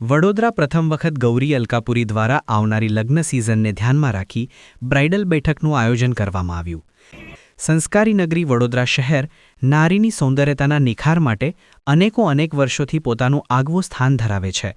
વડોદરા પ્રથમ વખત ગૌરી અલકાપુરી દ્વારા આવનારી લગ્ન સિઝનને ધ્યાનમાં રાખી બ્રાઇડલ બેઠકનું આયોજન કરવામાં આવ્યું. સંસ્કારી નગરી વડોદરા શહેર નારીની સૌંદર્યતાના નિખાર માટે અનેક વર્ષોથી પોતાનું આગવું સ્થાન ધરાવે છે,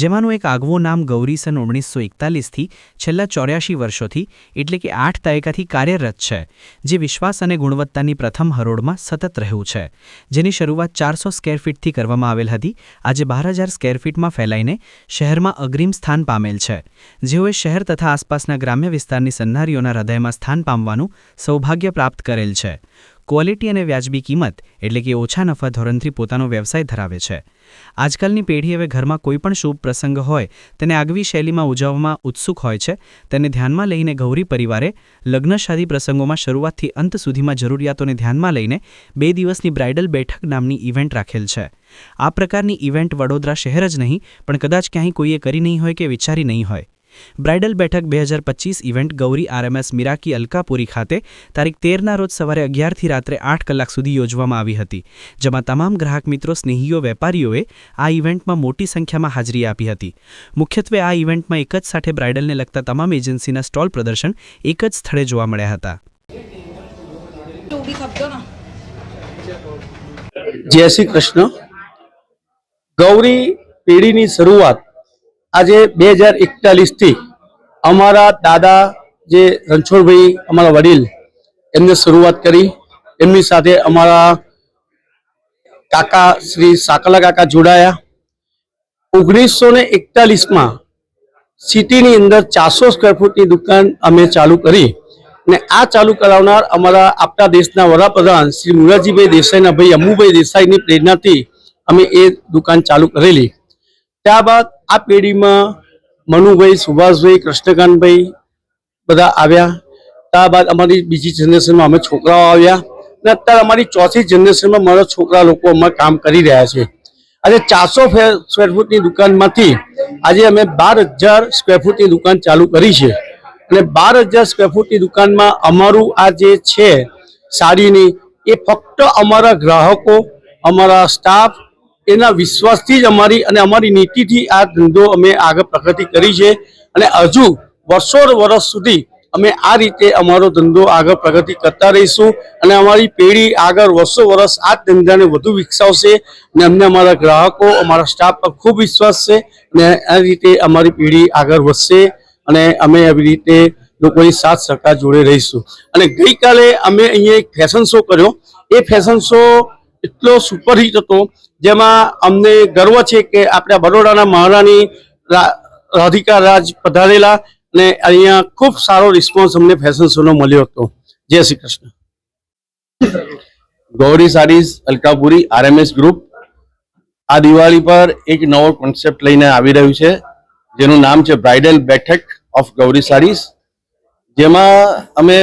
જેમાંનું એક આગવું નામ ગૌરી સન 1941થી છેલ્લા 84 વર્ષોથી એટલે કે 8 દાયકાથી કાર્યરત છે, જે વિશ્વાસ અને ગુણવત્તાની પ્રથમ હરોળમાં સતત રહ્યું છે, જેની શરૂઆત 400 સ્ક્વેર ફીટથી કરવામાં આવેલ હતી. આજે 12,000 સ્ક્વેર ફીટમાં ફેલાઈને શહેરમાં અગ્રીમ સ્થાન પામેલ છે, જેઓએ શહેર તથા આસપાસના ગ્રામ્ય વિસ્તારની સન્નારીઓના હૃદયમાં સ્થાન પામવાનું સૌભાગ્ય પ્રાપ્ત કરેલ છે. ક્વોલિટી અને વ્યાજબી કિંમત એટલે કે ઓછા નફા ધોરણથી પોતાનો વ્યવસાય ધરાવે છે. આજકાલની પેઢી હવે ઘરમાં કોઈપણ શુભ પ્રસંગ હોય તેને આગવી શૈલીમાં ઉજવવામાં ઉત્સુક હોય છે. તેને ધ્યાનમાં લઈને ગૌરી પરિવારે લગ્નશાદી પ્રસંગોમાં શરૂઆતથી અંત સુધીમાં જરૂરિયાતોને ધ્યાનમાં લઈને 2 દિવસની બ્રાઇડલ બેઠક નામની ઇવેન્ટ રાખેલ છે. આ પ્રકારની ઇવેન્ટ વડોદરા શહેર જ નહીં પણ કદાચ ક્યાંય કોઈએ કરી નહીં હોય કે વિચારી નહીં હોય. બ્રાઇડલ બેઠક 2025 ઇવેન્ટ ગૌરી RMS મીરાકી અલકાપુરી ખાતે તારીખ 13ના રોજ સવારે 11થી રાત્રે 8 કલાક સુધી યોજવામાં આવી હતી, જેમાં તમામ ગ્રાહક મિત્રો, સ્નેહીઓ, વેપારીઓએ આ ઇવેન્ટમાં મોટી સંખ્યામાં હાજરી આપી હતી. મુખ્યત્વે આ ઇવેન્ટમાં એક જ સાથે બ્રાઇડલને લગતા તમામ એજન્સીના સ્ટોલ પ્રદર્શન એક જ સ્થળે જોવા મળ્યા હતા. જય શ્રી કૃષ્ણ. ગૌરી પેઢીની શરૂઆત આજે 2041થી અમારા દાદા જે રણછોડભાઈ અમારા વડીલ એમને શરૂઆત કરી. એમની સાથે અમારા કાકા શ્રી સાકલા કાકા જોડાયા. 1941માં સિટીની અંદર 400 સ્ક્વેર ફૂટની દુકાન અમે ચાલુ કરી અને આ ચાલુ કરાવનાર અમારા આપણા દેશના વડાપ્રધાન શ્રી મોરારજીભાઈ દેસાઈના ભાઈ અમુભાઈ દેસાઈની પ્રેરણાથી અમે એ દુકાન ચાલુ કરેલી. ત્યારબાદ આ પેઢીમાં મનુભાઈ, સુભાષભાઈ, કૃષ્ણકાંતભાઈ બધા આવ્યા. ત્યારબાદ અમારી બીજી જનરેશનમાં અમે છોકરાઓ આવ્યા અને અત્યારે અમારી ચોથી જનરેશનમાં મારા છોકરા લોકો અમારે કામ કરી રહ્યા છે. આજે 400 સ્ક્વેર ફૂટની દુકાનમાંથી આજે અમે 12,000 સ્ક્વેર ફૂટની દુકાન ચાલુ કરી છે અને 12,000 સ્ક્વેર ફૂટની દુકાનમાં અમારું આ જે છે સાડીની એ ફક્ત અમારા ગ્રાહકો, અમારા સ્ટાફ એના વિશ્વાસથી જ અમારી નીતિથી આ ધંધો અમે આગળ પ્રગતિ કરી છે અને હજુ વર્ષો સુધી અમે આ રીતે અમારો ધંધો આગળ પ્રગતિ કરતા રહીશું અને અમારી પેઢી આગળ વર્ષો આ ધંધાને વધુ વિકસાવશે અને અમને અમારા ગ્રાહકો, અમારા સ્ટાફ પર ખૂબ વિશ્વાસ છે અને આ રીતે અમારી પેઢી આગળ વધશે અને અમે આવી રીતે લોકોની સાથ સહકાર જોડે રહીશું. અને ગઈકાલે અમે અહીંયા એક ફેશન શો કર્યો. એ ફેશન શો એટલો સુપરહિટ હતો, જેમાં અમને ગર્વ છે કે આપણા બરોડાના મહારાણી રાધિકા રાજ પધારેલા અને અહીંયા ખૂબ સારો રિસ્પોન્સ અમને ફેશન શોનો મળ્યો હતો. જય શ્રી કૃષ્ણ. ગૌરી સાડીઝ અલકાપુરી RMS ગ્રુપ આ દિવાળી પર એક નવો કોન્સેપ્ટ લઈને આવી રહ્યું છે, જેનું નામ છે બ્રાઇડલ બેઠક ઓફ ગૌરી સાડીઝ, જેમાં અમે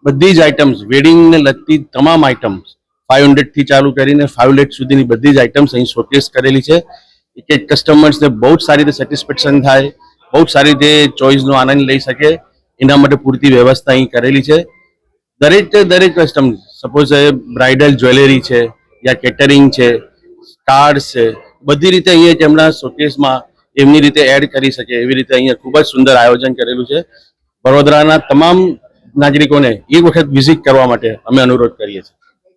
બધી જ આઇટમ્સ, વેડિંગને લગતી તમામ આઇટમ્સ 500 થી ચાલુ કરીને 5 લાખ સુધીની બધી જ આઇટમ્સ અહીં શોકેસ કરેલી છે. એક કસ્ટમર્સને બહુ જ સારી રીતે સેટિસ્ફેક્શન થાય, બહુ જ સારી રીતે ચોઇસનો આનંદ લઈ શકે, એના માટે પૂરતી વ્યવસ્થા અહીં કરેલી છે. દરેક કસ્ટમર, સપોઝ બ્રાઇડલ જ્વેલરી છે યા કેટરિંગ છે, કાર્ડ્સ છે, બધી રીતે અહીંયા તેમના શોકેસમાં એમની રીતે એડ કરી શકે એવી રીતે અહીંયા ખૂબ જ સુંદર આયોજન કરેલું છે. વડોદરાના તમામ નાગરિકોને એક વખત વિઝિટ કરવા માટે અમે અનુરોધ કરીએ છીએ.